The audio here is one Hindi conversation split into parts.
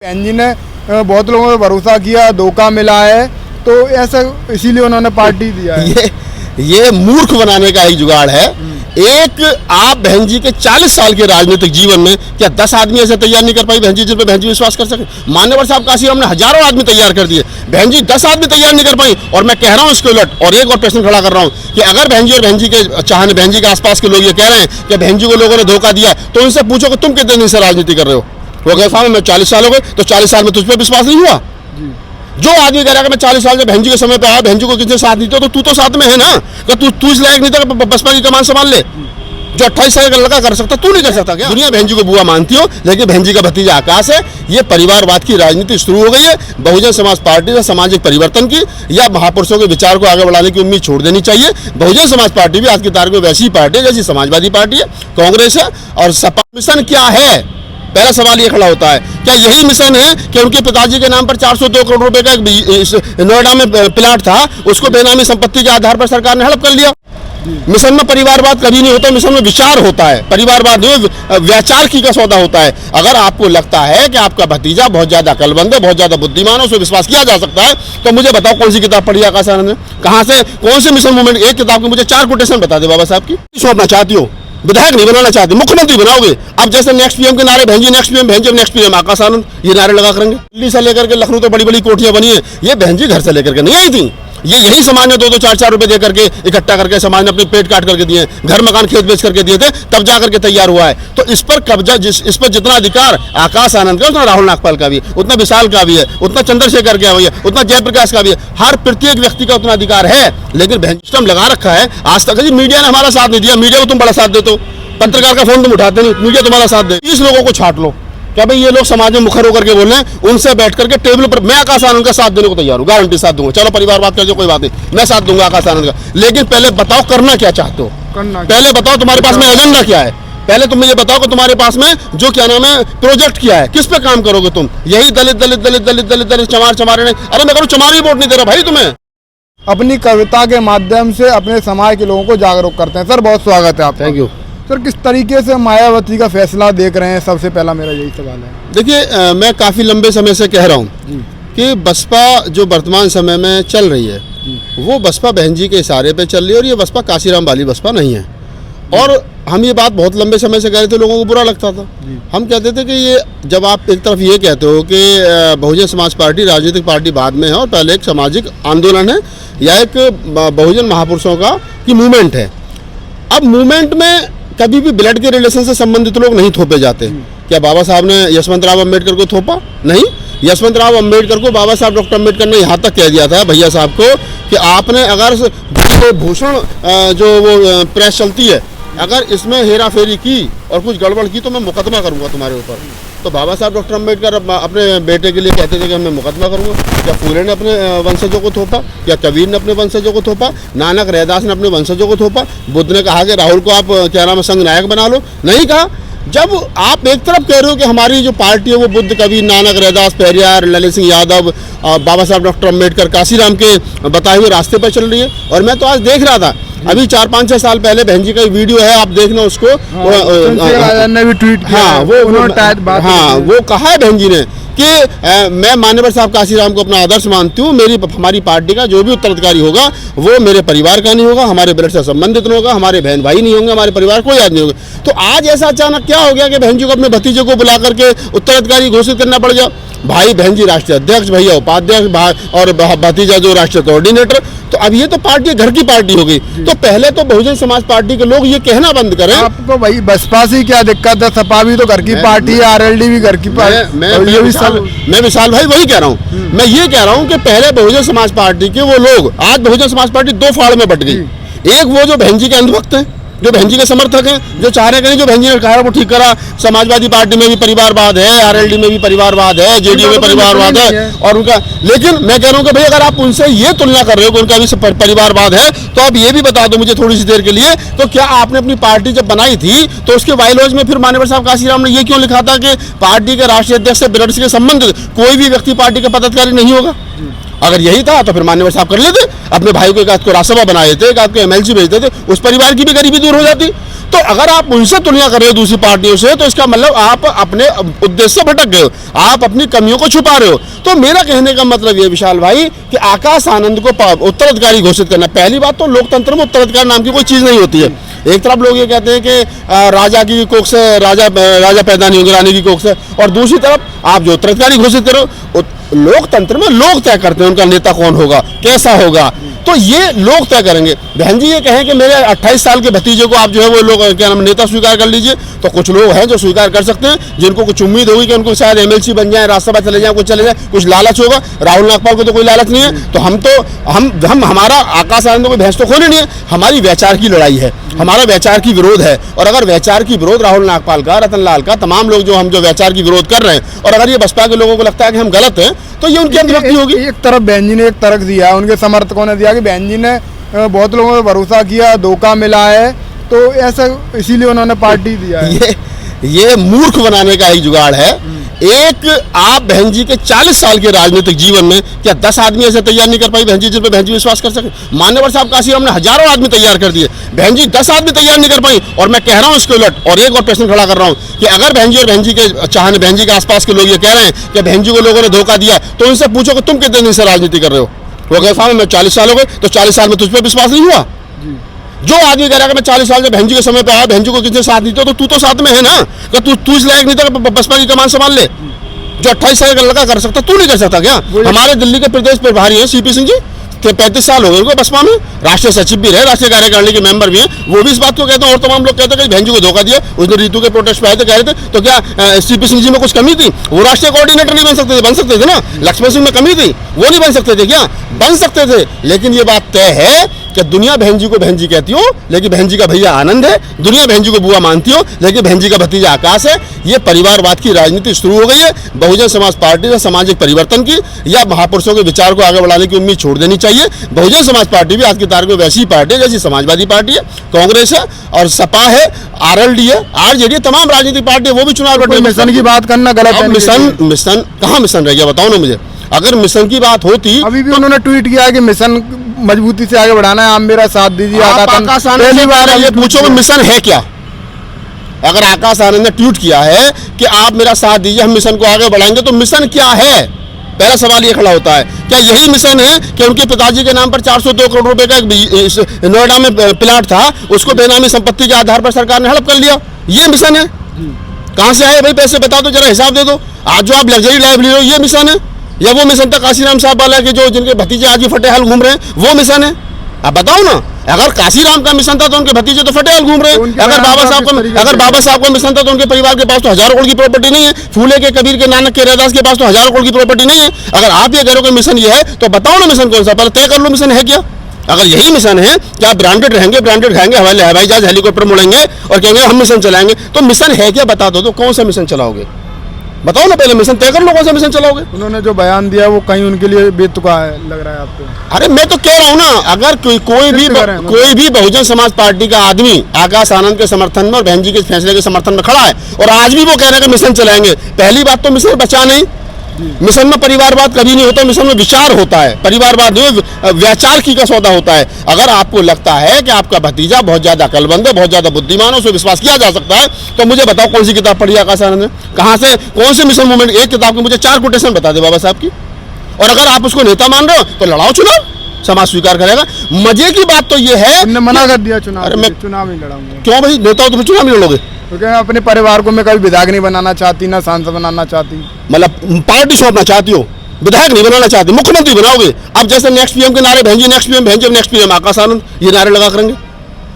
बहन जी ने बहुत लोगों पे भरोसा किया, धोखा मिला है, तो ऐसा इसीलिए उन्होंने पार्टी दिया है। ये मूर्ख बनाने का ही जुगाड़ है। एक आप बहन जी के 40 साल के राजनीतिक जीवन में क्या 10 आदमी ऐसे तैयार नहीं कर पाई बहन जी जिन पर बहन जी विश्वास कर सके? मान्यवर साहब काशीराम ने हजारों आदमी तैयार कर दिए, बहन जी 10 आदमी तैयार नहीं कर पाई। और मैं कह रहा हूं इसके उलट, और एक और प्रश्न खड़ा कर रहा हूं कि अगर बहन जी और बहन जी के चाहने, बहन जी के आसपास के लोग ये कह रहे हैं कि बहन जी को लोगों ने धोखा दिया, तो उनसे पूछो कि तुम कितने दिन से राजनीति कर रहे हो? वो कहे साहब मैं 40 साल हो गए, तो 40 साल में तुझ पर विश्वास नहीं हुआ? जो आदमी कह रहा है मैं 40 साल से बहन जी के समय पे आया, बहन जी को किसी साथ नहीं दिया, तो तू तो साथ में है ना? कि तू इस लायक नहीं था बसपा की कमान संभाल ले? जो 28 साल का लड़का कर सकता, तू नहीं कर सकता क्या? दुनिया बहन जी को बुआ मानती हो, लेकिन बहन जी का भतीजा आकाश है। ये परिवारवाद की राजनीति शुरू हो गई है। बहुजन समाज पार्टी से सामाजिक परिवर्तन की या महापुरुषों के विचार को आगे बढ़ाने की उम्मीद छोड़ देनी चाहिए। बहुजन समाज पार्टी भी आज की तारीख में वैसी ही पार्टी है जैसी समाजवादी पार्टी है, कांग्रेस है और सपा। मिशन क्या है? पहला सवाल ये खड़ा होता है, क्या यही मिशन है कि उनके पिताजी के नाम पर 402 करोड़ रुपए का एक नोएडा में प्लाट था, उसको बेनामी संपत्ति के आधार पर सरकार ने हड़प कर लिया? मिशन में परिवारवाद कभी नहीं होता, मिशन में विचार होता है। परिवारवाद में वैचारिकी का सौदा होता है। अगर आपको लगता है कि आपका भतीजा बहुत ज्यादा अकलमंद है, बहुत ज्यादा बुद्धिमान है, उसे विश्वास किया जा सकता है, तो मुझे बताओ कौन सी किताब पढ़ी आकाश आनंद ने? कहां से, कौन से मिशन मूवमेंट? एक किताब की मुझे 4 कोटेशन बता दे बाबा साहब की। सौंपना चाहती हो? विधायक नहीं बनाना चाहते, मुख्यमंत्री बनाओगे। अब जैसे नेक्स्ट पीएम के नारे बहन जी नेक्स्ट पीएम, बहन जी नेक्स्ट पीएम आकाश आनंद, ये नारे लगा करेंगे। दिल्ली से लेकर के लखनऊ तो बड़ी बड़ी कोठियां बनी है, ये बहन जी घर से लेकर के नहीं आई थी। ये यही समाज ने 2-2, 4-4 रुपए दे करके इकट्ठा करके समाज ने अपने पेट काट करके दिए, घर मकान खेत बेच करके दिए थे, तब जा करके तैयार हुआ है। तो इस पर कब्जा, इस पर जितना अधिकार आकाश आनंद का, उतना राहुल नागपाल का भी है, उतना विशाल का भी है, उतना चंद्रशेखर का भी है, उतना जयप्रकाश का भी है। हर प्रत्येक व्यक्ति का उतना अधिकार है। लेकिन बहन सिस्टम लगा रखा है। आज तक जी मीडिया ने हमारा साथ नहीं दिया। मीडिया को तुम बड़ा साथ देते हो, पत्रकार का फोन तुम उठाते नहीं, मीडिया तुम्हारा साथ दे। 30 लोगों को छाट लो क्या भाई ये लोग समाज में मुखर होकर के बोल रहे हैं, उनसे बैठ करके टेबल पर मैं आकाश आनंद का साथ देने को तैयार हूँ, गारंटी साथ दूंगा। चलो परिवार बात कर दो, कोई बात नहीं, मैं साथ दूंगा आकाश आनंद का। लेकिन पहले बताओ करना क्या चाहते हो? पहले बताओ तुम्हारे पास में एजेंडा क्या है? पहले तुम मुझे बताओ कि तुम्हारे पास में जो क्या नाम है प्रोजेक्ट क्या है, किस पे काम करोगे तुम? यही दलित दलित दलित दलित दलित दलित चमार चमारे। अरे मैं करूँ चमारी वोट नहीं दे रहा भाई तुम्हें। अपनी कविता के माध्यम से अपने समाज के लोगों को जागरूक करते हैं। सर बहुत स्वागत है आप। Thank you sir. किस तरीके से मायावती का फैसला देख रहे हैं? सबसे पहला मेरा यही सवाल है। देखिए मैं काफ़ी लंबे समय से कह रहा हूँ कि बसपा जो वर्तमान समय में चल रही है वो बसपा बहन जी के इशारे पे चल रही है, और ये बसपा काशीराम वाली बसपा नहीं है। और हम ये बात बहुत लंबे समय से कह रहे थे, लोगों को बुरा लगता था। हम कहते थे कि ये जब आप एक तरफ ये कहते हो कि बहुजन समाज पार्टी राजनीतिक पार्टी बाद में है और पहले एक सामाजिक आंदोलन है या एक बहुजन महापुरुषों का की मूवमेंट है। अब मूवमेंट में कभी भी ब्लड के रिलेशन से संबंधित लोग नहीं थोपे जाते। क्या बाबा साहब ने यशवंतराव अम्बेडकर को थोपा? नहीं। यशवंतराव अम्बेडकर को बाबा साहब डॉक्टर अम्बेडकर ने यहाँ तक कह दिया था भैया साहब को कि आपने अगर भूषण जो वो प्रेस चलती है, अगर इसमें हेरा फेरी की और कुछ गड़बड़ की तो मैं मुकदमा करूँगा तुम्हारे ऊपर। तो बाबा साहब डॉक्टर अम्बेडकर अपने बेटे के लिए कहते थे कि मैं मुकदमा करूँगा। क्या फूले ने अपने वंशजों को थोपा? क्या कबीर ने अपने वंशजों को थोपा? नानक रैदास ने अपने वंशजों को थोपा? बुद्ध ने कहा कि राहुल को आप क्या नाम है संघ नायक बना लो? नहीं कहा। जब आप एक तरफ कह रहे हो कि हमारी जो पार्टी है वो बुद्ध, कबीर, नानक, रैदास, पेरियार, ललित सिंह यादव, बाबा साहब डॉक्टर अम्बेडकर, काशीराम के बताए हुए रास्ते पर चल रही है। और मैं तो आज देख रहा था, अभी 4-5-6 साल पहले बहन जी का वीडियो है, आप देखना उसको। भी ट्वीट किया। हाँ वो कहा है बहन जी ने कि मैं मान्यवर साहब काशीराम को अपना आदर्श मानती हूँ। हमारी पार्टी का जो भी उत्तराधिकारी होगा वो मेरे परिवार का नहीं होगा, हमारे ब्लड से संबंधित नहीं होगा, हमारे बहन भाई नहीं होंगे, हमारे परिवार कोई आदमी नहीं होगा। तो आज ऐसा अचानक क्या हो गया कि बहन जी को अपने भतीजे को बुला करके उत्तराधिकारी घोषित करना पड़ गया? भाई बहन जी राष्ट्रीय अध्यक्ष, भैया उपाध्यक्ष और भतीजा जो राष्ट्रीय कोऑर्डिनेटर। तो अब ये तो पार्टी घर की पार्टी हो गई। तो पहले तो बहुजन समाज पार्टी के लोग ये कहना बंद करें। आपको भाई बसपा से क्या दिक्कत है? सपा भी तो घर की पार्टी है, आरएलडी भी घर की पार्टी। मैं विशाल भाई वही कह रहा हूँ। मैं ये कह रहा हूँ कि पहले बहुजन समाज पार्टी के वो लोग, आज बहुजन समाज पार्टी 2 फाड़ में बट गई। एक वो जो बहन जी के अंधभक्त हैं, जो बहन जी के समर्थक हैं, जो चाह रहे हैं जो बहन जी ने कहा वो ठीक करा। समाजवादी पार्टी में भी परिवारवाद है, आरएलडी में भी परिवारवाद है, जेडीयू में परिवारवाद है और उनका। लेकिन मैं कह रहा हूँ कि भाई अगर आप उनसे ये तुलना कर रहे हो कि उनका भी परिवारवाद है, तो आप ये भी बता दो मुझे थोड़ी सी देर के लिए, तो क्या आपने अपनी पार्टी जब बनाई थी तो उसके बायलॉज में फिर मान्यवर साहब काशीराम ने ये क्यों लिखा था कि पार्टी के राष्ट्रीय अध्यक्ष से ब्लड के संबंधित कोई भी व्यक्ति पार्टी का पदाधिकारी नहीं होगा? अगर यही था तो फिर मान्यवर साहब कर लेते, अपने भाई को एक आध को राज्यसभा बनाए थे, एक आध को एमएलसी भेजते थे, उस परिवार की भी गरीबी दूर हो जाती। तो अगर आप उनसे तुलना कर रहे हो दूसरी पार्टियों से, तो इसका मतलब आप अपने उद्देश्य से भटक गए हो, आप अपनी कमियों को छुपा रहे हो। तो मेरा कहने का मतलब ये विशाल भाई कि आकाश आनंद को उत्तराधिकारी घोषित करना, पहली बात तो लोकतंत्र में उत्तराधिकारी नाम की कोई चीज नहीं होती है। एक तरफ लोग ये कहते हैं कि राजा की कोख से राजा पैदा नहीं होंगे, रानी की कोख से, और दूसरी तरफ आप जो उत्तराधिकारी घोषित करो, लोकतंत्र में लोग तय करते हैं उनका नेता कौन होगा, कैसा होगा, तो ये लोग तय करेंगे। बहन जी ये कहें कि मेरे 28 साल के भतीजे को आप जो है वो लोग क्या नाम नेता स्वीकार कर लीजिए, तो कुछ लोग हैं जो स्वीकार कर सकते हैं, जिनको कुछ उम्मीद होगी कि उनको शायद एमएलसी बन जाए, राज्यसभा चले जाए, कुछ चले जाए, कुछ लालच होगा। राहुल नागपाल को तो कोई लालच नहीं है, तो हम हमारा आकाश आनंद को भैंस तो खोने नहीं है, हमारी वैचार की लड़ाई है, हमारा वैचार की विरोध है। और अगर वैचार की विरोध राहुल नागपाल का, रतन लाल का, तमाम लोग जो हम जो वैचार की विरोध कर रहे हैं, और अगर ये बसपा के लोगों को लगता है कि हम गलत हैं, तो ये उनकी अंतर्गति होगी। एक तरफ बहन जी ने एक तर्क दिया, उनके समर्थकों ने दिया कि बहन जी ने बहुत लोगों पे भरोसा किया, धोखा मिला है, तो ऐसा इसीलिए उन्होंने पार्टी दिया है। ये मूर्ख बनाने का एक जुगाड़ है। एक आप बहन जी के 40 साल के राजनीतिक जीवन में क्या 10 आदमी ऐसे तैयार नहीं कर पाई बहन जी जिन पे बहन जी विश्वास कर सके। मान्यवर साहब काशीराम ने हजारों आदमी तैयार कर दिए, बहन जी 10 आदमी तैयार नहीं कर पाई। और मैं कह रहा हूँ इसके उलट, और एक और प्रश्न खड़ा कर रहा हूँ कि अगर बहन जी और बहन जी के चाहने, बहन जी के आसपास के लोग ये कह रहे हैं कि बहन जी को लोगों ने धोखा दिया, तो उनसे पूछो कि तुम कितने दिन से राजनीति कर रहे हो। वो कह साहब मैं 40 साल हो गए, तो 40 साल में तुझ पर विश्वास नहीं हुआ। जो आदमी कह रहा है मैं 40 साल से बहन जी के समय पे आया, बहन जी को किसने साथ दी, तो तू तो साथ में है ना, कि तू इस लायक नहीं था बसपा की कमान संभाल ले। जो 28 साल का लड़का कर सकता, तू नहीं कर सकता क्या। हमारे दिल्ली के प्रदेश प्रभारी हैं सीपी सिंह जी, 35 साल हो गए उनको बसपा में, राष्ट्रीय सचिव भी रहे, राष्ट्रीय कार्यकारिणी के मेंबर भी हैं, वो भी इस बात को कहते हैं। और तमाम लोग कहते हैं कि बहन जी को धोखा दिया। उस दिन रीतू के प्रोटेस्ट पे आए थे, कह रहे थे तो क्या सीपी सिंह जी में कुछ कमी थी, वो राष्ट्रीय कोऑर्डिनेटर नहीं बन सकते थे ना। लक्ष्मण सिंह में कमी थी, वो नहीं बन सकते थे क्या, बन सकते थे। लेकिन ये बात तय है कि दुनिया बहन जी को बहन जी कहती हो, लेकिन बहन जी का भैया आनंद है, दुनिया बहन जी को बुआ मानती हो, लेकिन बहन जी का भतीजा आकाश है। ये परिवारवाद की राजनीति शुरू हो गई है। बहुजन समाज पार्टी ने सामाजिक परिवर्तन की या महापुरुषों के विचार को आगे बढ़ाने की उम्मीद छोड़ देनी चाहिए। बहुजन समाज पार्टी भी आज की तारीख में वैसी पार्टी है जैसी समाजवादी पार्टी है, कांग्रेस है और सपा है, आरएलडी है, आरजेडी, तमाम राजनीतिक पार्टी है, वो भी चुनाव लड़। मिशन की बात करना गलत है। मिशन कहाँ मिशन रह गया बताओ ना मुझे। अगर मिशन की बात होती, अभी भी उन्होंने ट्वीट किया है कि मिशन मजबूती से आगे बढ़ाना है, आप मेरा साथ दीजिए। पहली बार ये पूछो कि मिशन है क्या। अगर आकाश आनंद ने ट्वीट किया है कि आप मेरा साथ दीजिए, हम मिशन को आगे बढ़ाएंगे, तो मिशन क्या है। पहला सवाल ये खड़ा होता है, क्या यही मिशन है कि उनके पिताजी के नाम पर 402 करोड़ रुपए का एक नोएडा में प्लाट था, उसको बेनामी संपत्ति के आधार पर सरकार ने हड़प कर लिया, ये मिशन है। कहां से आए भाई पैसे, बता दो जरा, हिसाब दे दो। आज जो आप लग्जरी लाइफ ले रहे हो, ये मिशन है, या वो मिशन था काशीराम साहब वाला कि जो जिनके भतीजे आज भी फटेहाल घूम रहे हैं, वो मिशन है। आप बताओ ना, अगर काशीराम का मिशन था तो उनके भतीजे तो फटेहाल घूम रहे हैं। अगर बाबा साहब का मिशन था तो उनके परिवार के पास तो हजारों करोड़ की प्रॉपर्टी नहीं है। फूले के, कबीर के, नानक के, रैदास के पास तो हजारों करोड़ की प्रॉपर्टी नहीं है। अगर आप ये कह रहे हो कि मिशन ये है, तो बताओ ना मिशन कौन सा, पहले तय कर लो मिशन है क्या। अगर यही मिशन है कि आप ब्रांडेड रहेंगे, ब्रांडेड खाएंगे, हवाई जहाज हेलीकॉप्टर मुड़ेंगे और कहेंगे हम मिशन चलाएंगे, तो मिशन है क्या बता दो, तो कौन सा मिशन चलाओगे बताओ ना, पहले मिशन तय कर लो कौन सा मिशन चलाओगे। उन्होंने जो बयान दिया वो कहीं उनके लिए बेतुका है लग रहा है आपको। अरे मैं तो कह रहा हूं ना, अगर कोई भी बहुजन समाज पार्टी का आदमी आकाश आनंद के समर्थन में और बहन जी के फैसले के समर्थन में खड़ा है और आज भी वो कह रहे हैं कि मिशन चलाएंगे, पहली बात तो मिशन बचा नहीं। मिशन में परिवारवाद कभी नहीं होता, मिशन में विचार होता है, परिवारवाद में वैचार की का सौदा होता है। अगर आपको लगता है कि आपका भतीजा बहुत ज्यादा अकलमंद है, बहुत ज्यादा बुद्धिमान है, उसे विश्वास किया जा सकता है, तो मुझे बताओ कौन सी किताब पढ़ी आकाश आनंद ने, कहां से, कौन से मिशन मूवमेंट, एक किताब की मुझे 4 कोटेशन बता दे बाबा साहब की। और अगर आप उसको नेता मान रहे हो तो लड़ाओ चुनाव, समाज स्वीकार करेगा। मजे की बात तो ये है, मना कर दिया चुनाव। अरे मैं चुनाव नहीं लड़ाऊंगा। क्यों भाई, नेता हो तुम चुनाव नहीं लड़ोगे? क्योंकि मैं अपने परिवार को मैं कभी विधायक नहीं बनाना चाहती, ना सांसद बनाना चाहती। मतलब पार्टी सौंपना चाहती हो, विधायक नहीं बनाना चाहती, मुख्यमंत्री बनाओगे। अब जैसे नेक्स्ट पीएम के नारे, बहन जी नेक्स्ट पीएम, बहन जी नेक्स्ट पीएम आकाश आनंद, ये नारे लगा करेंगे।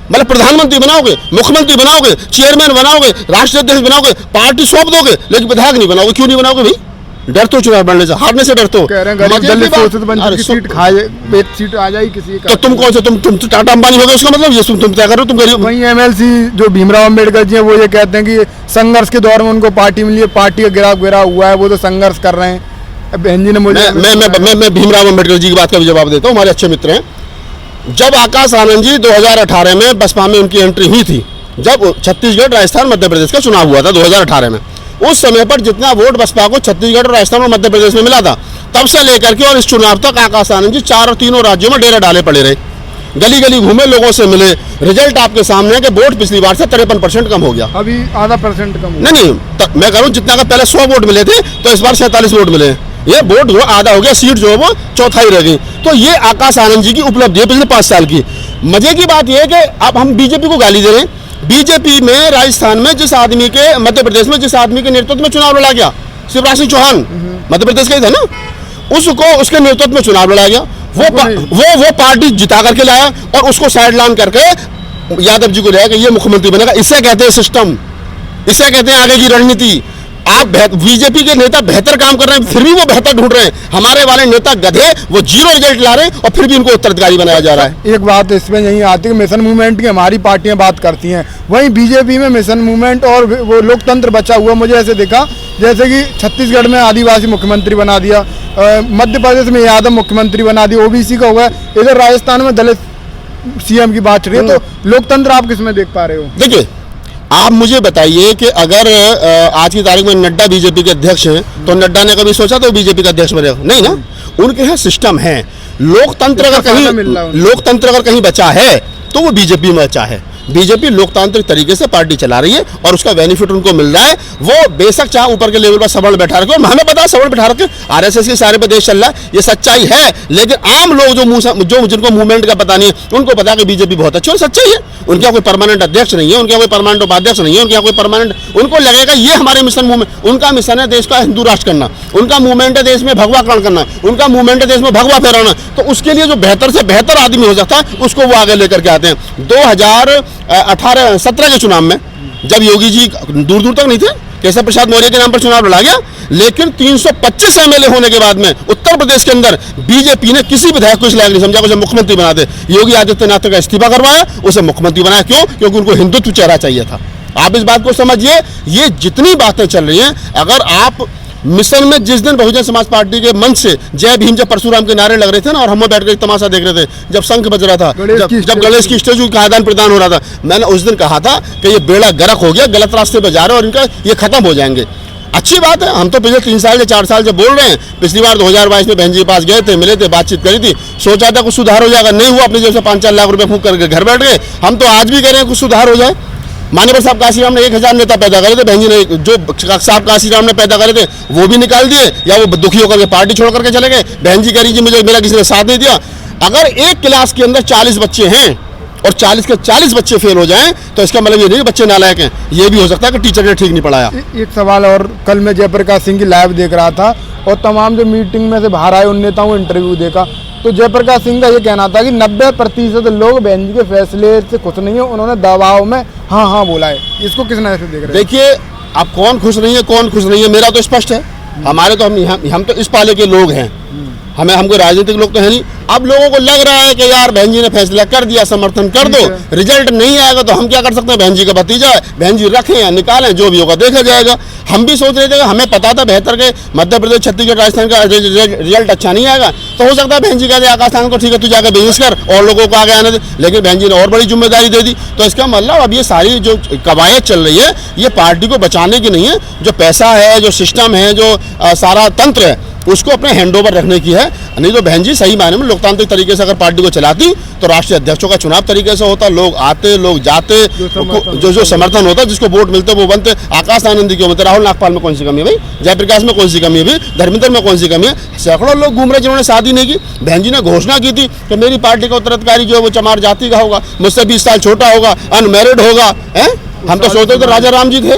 मतलब प्रधानमंत्री बनाओगे, मुख्यमंत्री बनाओगे, चेयरमैन बनाओगे, राष्ट्रीय अध्यक्ष बनाओगे, पार्टी सौंप दोगे, लेकिन विधायक नहीं बनाओगे। क्यों नहीं बनाओगे भाई? डर तो चुनाव लड़ने से, हारने से डर तो। कह रहे हैं सीट आ जाएगी किसी का। तो तुम कौन से, तुम टाटा अंबानी हो गए, उसका मतलब ये तुम क्या कर रहे हो, तुम गरीब। वहीं एमएलसी जो भीमराव अम्बेडकर जी हैं, वो ये कहते हैं कि संघर्ष के दौर में उनको पार्टी मिली है, पार्टी का गिरा हुआ है, वो तो संघर्ष कर रहे हैं। बहन जी ने मुझे, मैं भीमराव अम्बेडकर जी की बात का भी जवाब देता हूँ, हमारे अच्छे मित्र हैं। जब आकाश आनंद जी 2018 में बसपा में उनकी एंट्री हुई थी, जब छत्तीसगढ़, राजस्थान, मध्य प्रदेश का चुनाव हुआ था 2018 में, उस समय पर जितना वोट बसपा को छत्तीसगढ़, राजस्थान और मध्य प्रदेश में मिला था, तब से लेकर के और इस चुनाव तक आकाश आनंद जी 4 और 3 राज्यों में डेरा डाले पड़े रहे। गली गली घूमे, लोगों से मिले, रिजल्ट आपके सामने है कि वोट पिछली बार से 53% कम हो गया। अभी आधा % कम हुआ। नहीं मैं कह रहा हूँ जितना का पहले 100 वोट मिले थे तो इस बार 47 वोट मिले। ये वोट जो आधा हो गया, सीट जो है वो चौथाई रह गई। तो ये आकाश आनंद जी की उपलब्धि है पिछले 5 साल की। मजे की बात यह है कि अब हम बीजेपी को गाली दे रहे हैं। बीजेपी में राजस्थान में जिस आदमी के, मध्य प्रदेश में जिस आदमी के नेतृत्व में चुनाव लड़ा गया, शिवराज सिंह चौहान मध्य प्रदेश का ही था ना, उसको उसके नेतृत्व में चुनाव लड़ा गया, वो पार्टी जिता करके लाया और उसको साइड लाइन करके यादव जी को लाया कि ये मुख्यमंत्री बनेगा। इसे कहते हैं सिस्टम, इसे कहते हैं आगे की रणनीति। आप बीजेपी के नेता बेहतर काम कर रहे हैं, फिर भी वो बेहतर ढूंढ रहे हैं। हमारे वाले नेता गधे, वो 0 रिजल्ट ला रहे हैं और फिर भी उनको उत्तराधिकारी बनाया जा रहा है। एक बात इसमें यही आती है, मिशन मूवमेंट की हमारी पार्टियां बात करती हैं, वहीं बीजेपी में मिशन मूवमेंट और वो लोकतंत्र बचा हुआ। मुझे ऐसे देखा जैसे कि छत्तीसगढ़ में आदिवासी मुख्यमंत्री बना दिया, मध्य प्रदेश में यादव मुख्यमंत्री बना दिया, ओबीसी का हुआ, इधर राजस्थान में दलित सीएम की बात चल रही है। तो लोकतंत्र आप किसमें देख पा रहे हो? देखिए, आप मुझे बताइए कि अगर आज की तारीख में नड्डा बीजेपी के अध्यक्ष हैं तो नड्डा ने कभी सोचा तो बीजेपी का अध्यक्ष बनेगा? नहीं ना। उनके यहाँ सिस्टम है। लोकतंत्र अगर कहीं बचा है तो वो बीजेपी में बचा है। बीजेपी लोकतांत्रिक तरीके से पार्टी चला रही है और उसका बेनिफिट उनको मिल रहा है। वो बेशक चाहे ऊपर के लेवल पर सबल बैठा रखे, और हमें पता है सबल बैठा रखे, आरएसएस के सारे पे देश चल रहा है, ये सच्चाई है। लेकिन आम लोग जो जिनको मूवमेंट का पता नहीं है, उनको पता है कि बीजेपी बहुत अच्छी और सच्चाई है। उनका कोई परमानेंट अध्यक्ष नहीं है, उनका कोई परमानेंट उपाध्यक्ष नहीं है, उनका कोई परमानेंट, उनको लगेगा ये हमारे मिशन मूवमेंट। उनका मिशन है देश का हिंदू राष्ट्र करना, उनका मूवमेंट है देश में भगवाकरण करना, उनका मूवमेंट है देश में भगवा फहराना। तो उसके लिए जो बेहतर से बेहतर आदमी हो जाता है उसको वो आगे लेकर के आते हैं। 2017 के चुनाव में जब योगी जी दूर दूर तक नहीं थे, केशव प्रसाद मौर्य के नाम पर चुनाव लड़ा गया, लेकिन 325 एमएलए होने के बाद में उत्तर प्रदेश के अंदर बीजेपी ने किसी विधायक को इस लायक नहीं समझा उसे मुख्यमंत्री बना दे। योगी आदित्यनाथ का इस्तीफा करवाया, उसे मुख्यमंत्री बनाया। क्यों? क्योंकि उनको हिंदुत्व चेहरा चाहिए था। आप इस बात को समझिए। ये जितनी बातें चल रही हैं, अगर आप मिशन में जिस दिन बहुजन समाज पार्टी के मंच से जय भीम, जब परशुराम के नारे लग रहे थे ना, और हम बैठ कर तमाशा देख रहे थे, जब शंख बज रहा था, जब गणेश की स्टेचू का आदान प्रदान हो रहा था, मैंने उस दिन कहा था कि ये बेड़ा गर्क हो गया, गलत रास्ते पर जा रहे हैं और इनका ये खत्म हो जाएंगे। अच्छी बात है, हम तो पिछले 3 साल या 4 साल से बोल रहे हैं। पिछली बार 2022 में बहन जी के पास गए थे, मिले थे, बातचीत करी थी, सोचा था कुछ सुधार हो जाएगा, नहीं हुआ। अपने जेब से 5-4 लाख रुपए फूंक करके घर बैठ गए। हम तो आज भी कह रहे हैं कुछ सुधार हो जाए। मान्यवर साहब काशीराम ने 1000 नेता पैदा करे थे, बहन जी ने जो साहब काशीराम ने पैदा करे थे वो भी निकाल दिए, या वो दुखी होकर के पार्टी छोड़ करके चले गए। बहन जी कह रही जी मुझे मेरा किसी ने साथ नहीं दिया। अगर एक क्लास के अंदर 40 बच्चे हैं और 40 के 40 बच्चे फेल हो जाएं तो इसका मतलब ये नहीं कि बच्चे नालायक हैं, ये भी हो सकता है कि टीचर ने ठीक नहीं पढ़ाया। एक सवाल और, कल मैं जयप्रकाश सिंह की लाइव देख रहा था और तमाम जो मीटिंग में से बाहर आए उन नेताओं को इंटरव्यू देखा, तो जयप्रकाश सिंह का ये कहना था कि 90% लोग बहन जी के फैसले से खुश नहीं है, उन्होंने दबाव में हाँ हाँ बोला है। इसको किस नजर से देख रहे हैं? देखिए, अब कौन खुश नहीं है कौन खुश नहीं है, मेरा तो स्पष्ट है। हमारे तो हम तो इस पाले के लोग हैं, हमको राजनीतिक लोग तो है नहीं। अब लोगों को लग रहा है कि यार बहन जी ने फैसला कर दिया, समर्थन कर दो, रिजल्ट नहीं आएगा तो हम क्या कर सकते हैं, बहन जी का भतीजा है, बहन जी रखें या निकालें, जो भी होगा देखा जाएगा। हम भी सोच रहे थे, हमें पता था बेहतर के मध्य प्रदेश, छत्तीसगढ़, राजस्थान का रिजल्ट अच्छा नहीं आएगा, तो हो सकता है बहन जी कहते आकाश आनंद को ठीक है तू जाकर बिजनेस कर और लोगों को आगे आने दे, लेकिन बहन जी ने और बड़ी जिम्मेदारी दे दी। तो इसका मतलब अब ये सारी जो कवायद चल रही है ये पार्टी को बचाने की नहीं है, जो पैसा है, जो सिस्टम है, जो सारा तंत्र है उसको अपने हैंड ओवर रखने की है। नहीं तो बहन जी सही मायने में लोकतांत्रिक तरीके से अगर पार्टी को चलाती तो राष्ट्रीय अध्यक्षों का चुनाव तरीके से होता, लोग आते, लोग जाते, जो समर्थन होता, जिसको वोट मिलते वो बनते। आकाश आनंद क्यों बनते? राहुल नागपाल में कौन सी कमी है भाई? जयप्रकाश में कौन सी कमी है भाई? धर्मेंद्र में कौन सी कमी है? सैकड़ों लोग घूम रहे जिन्होंने शादी नहीं की। बहन जी ने घोषणा की थी कि मेरी पार्टी का उत्तराधिकारी जो है वो चमार जाति का होगा, मुझसे 20 साल छोटा होगा, अनमैरिड होगा। हम तो सोचते थे राजा राम जी थे,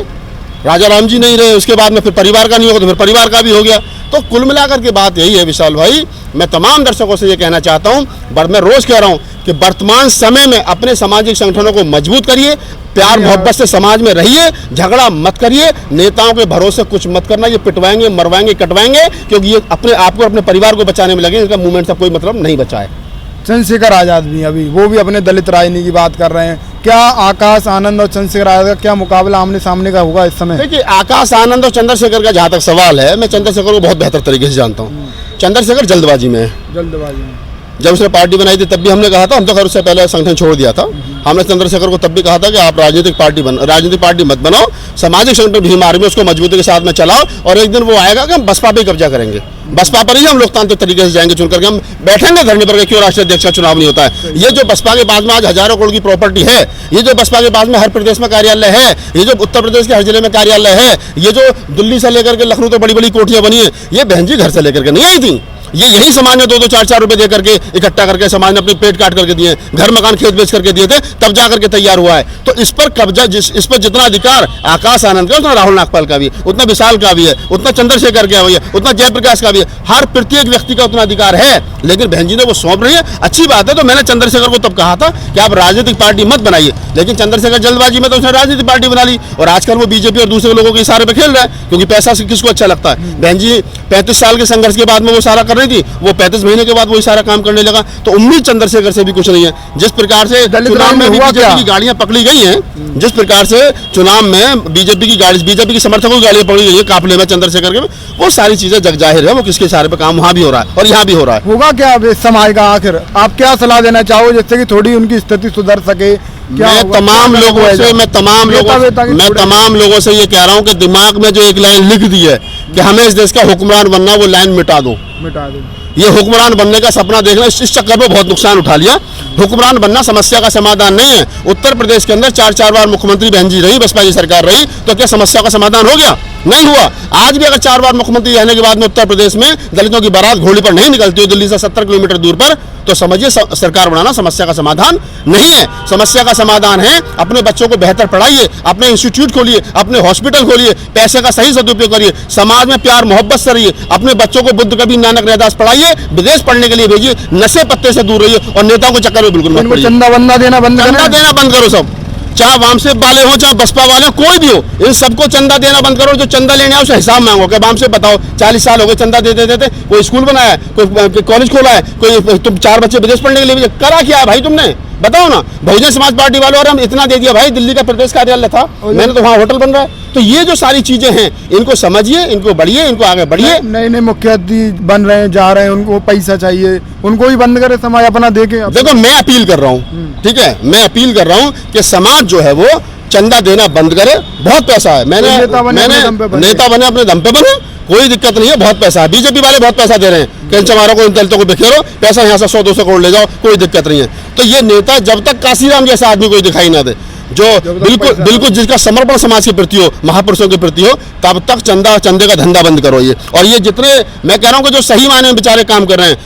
राजा राम जी नहीं रहे, उसके बाद में फिर परिवार का नहीं होगा तो फिर परिवार का भी हो गया। तो कुल मिलाकर के बात यही है विशाल भाई, मैं तमाम दर्शकों से ये कहना चाहता हूँ, मैं रोज कह रहा हूँ कि वर्तमान समय में अपने सामाजिक संगठनों को मजबूत करिए, प्यार मोहब्बत से समाज में रहिए, झगड़ा मत करिए, नेताओं के भरोसे कुछ मत करना, ये पिटवाएंगे, मरवाएंगे, कटवाएंगे, क्योंकि ये अपने आपको अपने परिवार को बचाने में लगे, इनका मूवमेंट से कोई मतलब नहीं बचा है। चंद्रशेखर आजाद भी अभी वो भी अपने दलित राजनीति की बात कर रहे हैं। क्या आकाश आनंद और चंद्रशेखर आजाद का क्या मुकाबला आमने सामने का होगा इस समय? देखिए, आकाश आनंद और चंद्रशेखर का जहाँ तक सवाल है, मैं चंद्रशेखर को बहुत बेहतर तरीके से जानता हूँ। चंद्रशेखर जल्दबाजी में है। जल्दबाजी में जब उसने पार्टी बनाई थी तब भी हमने कहा था, हम तो खैर उससे पहले संगठन छोड़ दिया था, हमने चंद्रशेखर को तब भी कहा था कि आप राजनीतिक पार्टी मत बनाओ, सामाजिक संगठन भीम आर्मी में उसको मजबूती के साथ में चलाओ, और एक दिन वो आएगा कि हम बसपा पे कब्जा करेंगे, बसपा पर ही हम लोकतांत्रिक तरीके से जाएंगे, चुन करके हम बैठेंगे धरने पर क्यों राष्ट्रीय अध्यक्ष का चुनाव नहीं होता है। ये जो बसपा के पास में आज हजारों करोड़ की प्रॉपर्टी है, ये जो बसपा के पास में हर प्रदेश में कार्यालय है, ये जो उत्तर प्रदेश के हर जिले में कार्यालय है, ये जो दिल्ली से लेकर के लखनऊ तो बड़ी बड़ी कोठियां बनी है, ये बहन जी घर से लेकर के नहीं आई थी, ये यही समाज ने 2-2, 4-4 रुपए दे करके इकट्ठा करके समाज ने अपने पेट काट करके दिए, घर मकान खेत बेच करके दिए थे, तब जा करके तैयार हुआ है। तो इस पर कब्जा, इस पर जितना अधिकार आकाश आनंद का, उतना राहुल नागपाल का भी है, उतना विशाल का भी है, उतना चंद्रशेखर का भी है, उतना जयप्रकाश का भी है, हर प्रत्येक व्यक्ति का उतना अधिकार है। लेकिन बहन जी ने वो सौंप रही है, अच्छी बात है। तो मैंने चंद्रशेखर को तब कहा था कि आप राजनीतिक पार्टी मत बनाइए, लेकिन चंद्रशेखर जल्दबाजी में तो उसने राजनीतिक पार्टी बना ली, और आजकल वो बीजेपी और दूसरे लोगों के इशारे पे खेल रहा है, क्योंकि पैसा किसको अच्छा लगता है। बहन जी 35 साल के संघर्ष के बाद में वो सारा कर रही थी, वो 35 महीने के बाद वही सारा काम करने लगा। तो उम्मीद चंद्रशेखर से भी कुछ नहीं है। जिस प्रकार से चुनाव में बीजेपी की गाड़ियां पकड़ी गई हैं, जिस प्रकार से चुनाव में बीजेपी की समर्थकों की गाड़ियां पकड़ी गई है काफिले में चंद्रशेखर के, वो सारी चीजें जग जाहिर है, वो किसके इशारे पे काम वहां भी हो रहा है और यहाँ भी हो रहा है। होगा क्या अब इस समय का आखिर आप क्या सलाह देना चाहो जिससे कि थोड़ी उनकी स्थिति सुधर सके? मैं तमाम लोगों से ये कह रहा हूँ कि दिमाग में जो एक लाइन लिख दी है कि हमें इस देश का हुक्मरान बनना, वो लाइन मिटा दो। ये हुक्मरान बनने का सपना देखना, इस चक्कर में बहुत नुकसान उठा लिया। हुक्मरान बनना समस्या का समाधान नहीं है। उत्तर प्रदेश के अंदर 4-4 बार मुख्यमंत्री बहन जी रही, बसपा की सरकार रही, तो क्या समस्या का समाधान हो गया? नहीं हुआ। आज भी अगर 4 बार मुख्यमंत्री रहने के बाद में उत्तर प्रदेश में दलितों की बारात घोड़ी पर नहीं निकलती हो दिल्ली से 70 किलोमीटर दूर पर, तो समझिए सरकार बनाना समस्या का समाधान नहीं है। समस्या का समाधान है अपने बच्चों को बेहतर पढ़ाइए, अपने इंस्टीट्यूट खोलिए, अपने हॉस्पिटल खोलिए, पैसे का सही सदुपयोग करिए, समाज में प्यार मोहब्बत से रहिए, अपने बच्चों को बुद्ध कबीर नानक रैदास पढ़ाइए, विदेश पढ़ने के लिए भेजिए, नशे पत्ते से दूर रहिए और नेताओं को चक्कर में बिल्कुल मत पड़िए। चंदा देना बंद करो सब, चाहे वामसेप वाले हो चाहे बसपा वाले हो, कोई भी हो, इन सबको चंदा देना बंद करो। जो चंदा लेने आओ उसका हिसाब मांगो कि वामसेप बताओ 40 साल हो गए चंदा देते देते, कोई स्कूल बनाया है, कोई कॉलेज खोला है, कोई तुम 4 बच्चे विदेश पढ़ने के लिए भेजे, करा क्या है भाई तुमने? बताओ ना। बहुजन समाज पार्टी वालों और हम इतना दे दिया भाई, दिल्ली का प्रदेश कार्यालय था, मैंने तो वहाँ होटल बन रहा है। तो ये जो सारी चीजें हैं, इनको समझिए, इनको बढ़िए, इनको आगे बढ़िए। नए मुख्यमंत्री बन रहे हैं, जा रहे हैं, उनको पैसा चाहिए, उनको ही बंद करे, समाज अपना देखे। देखो मैं अपील कर रहा हूँ, ठीक है, मैं अपील कर रहा हूँ कि समाज जो है वो चंदा देना बंद करे। बहुत पैसा है, मैंने नेता बने अपने दम पे बने, कोई दिक्कत नहीं है, बहुत पैसा है। बीजेपी वाले बहुत पैसा दे रहे हैं कि चमारों को, इन दलितों को बिखेरो, पैसा यहाँ से 100-200 करोड़ ले जाओ, कोई दिक्कत नहीं है। तो ये नेता जब तक काशीराम जैसा आदमी कोई दिखाई ना दे, जो बिल्कुल जिसका समर्पण समाज के प्रति हो, महापुरुषों के प्रति हो, तब तक चंदे का धंधा बंद करो। ये और ये जितने मैं कह रहा हूँ कि जो सही मायने में बेचारे काम कर रहे हैं,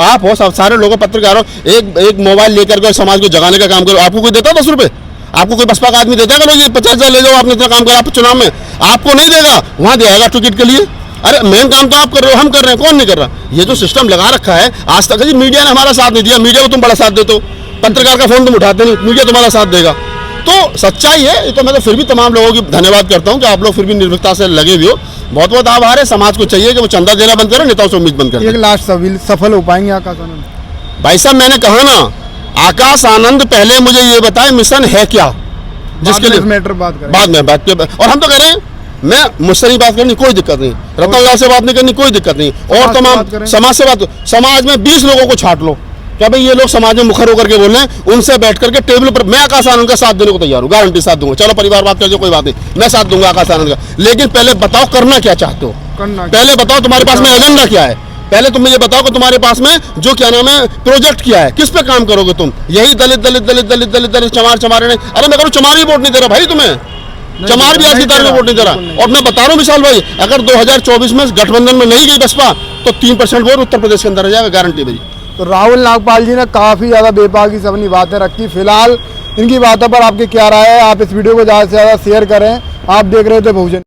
आप हो सब सारे लोगों, पत्रकारों, एक मोबाइल लेकर के समाज को जगाने का काम करो। आपको कोई देता 10 रुपए? आपको कोई बसपा का आदमी देता है? ये 50,000 ले जाओ, आपने इतना काम करा, आप चुनाव में आपको नहीं देगा, वहां देगा टिकट के लिए। अरे मेन काम तो आप कर रहे हो, हम कर रहे हैं, कौन नहीं कर रहा? ये जो सिस्टम लगा रखा है आज तक, जी मीडिया ने हमारा साथ नहीं दिया, मीडिया को तुम बड़ा साथ देते हो, पत्रकार का फोन तुम उठाते नहीं, मीडिया तुम्हारा साथ देगा। तो सच्चाई है। तो मैं तो फिर भी तमाम लोगों की धन्यवाद करता हूँ कि आप लोग फिर भी निर्भीकता से लगे हुए हो। बहुत बहुत आभार है। समाज को चाहिए कि वो चंदा देना बंद करे, नेताओं से उम्मीद बंद करे। एक लास्ट सफल हो पाएंगे आकाश आनंद? भाई साहब मैंने कहा ना, आकाश आनंद पहले मुझे ये बताए मिशन है क्या, जिसके लिए मैटर बात करें, बाद में बात। और हम तो कह रहे हैं, मैं मुझसे नहीं बात करनी, कोई दिक्कत नहीं, रतन से बात नहीं करनी, कोई दिक्कत नहीं, और तमाम समाज से बात। समाज में 20 लोगों को छाट लो, क्या भाई ये लोग समाज में मुखर होकर के बोल रहे हैं, उनसे बैठ करके टेबल पर मैं आकाश आनंद का साथ देने को तैयार हूँ, गारंटी साथ दूंगा। चलो परिवार बात कर, कोई बात नहीं, मैं साथ दूंगा आकाश आनंद का। लेकिन पहले बताओ करना क्या चाहते हो, पहले बताओ तुम्हारे पास में एजेंडा क्या है, पहले तुम ये बताओ कि तुम्हारे पास में जो क्या नाम है प्रोजेक्ट क्या है, किस पे काम करोगे तुम? यही दलित दलित दलित दलित दलित दलित चमार नहीं। अरे मैं करूँ चमार भी वोट नहीं दे रहा भाई, तुम्हें चमार भी आज की तारीख में वोट नहीं दे रहा। और मैं बता रहा हूँ विशाल भाई, अगर 2024 में गठबंधन में नहीं गई बसपा, तो 3% वोट उत्तर प्रदेश के अंदर रह जाएगा, गारंटी मेरी। तो राहुल नागपाल जी ने काफी ज्यादा बेबाकी से अपनी बातें रखी। फिलहाल इनकी बातों पर आपकी क्या राय है? आप इस वीडियो को ज्यादा से ज्यादा शेयर करें। आप देख रहे थे बहुजन।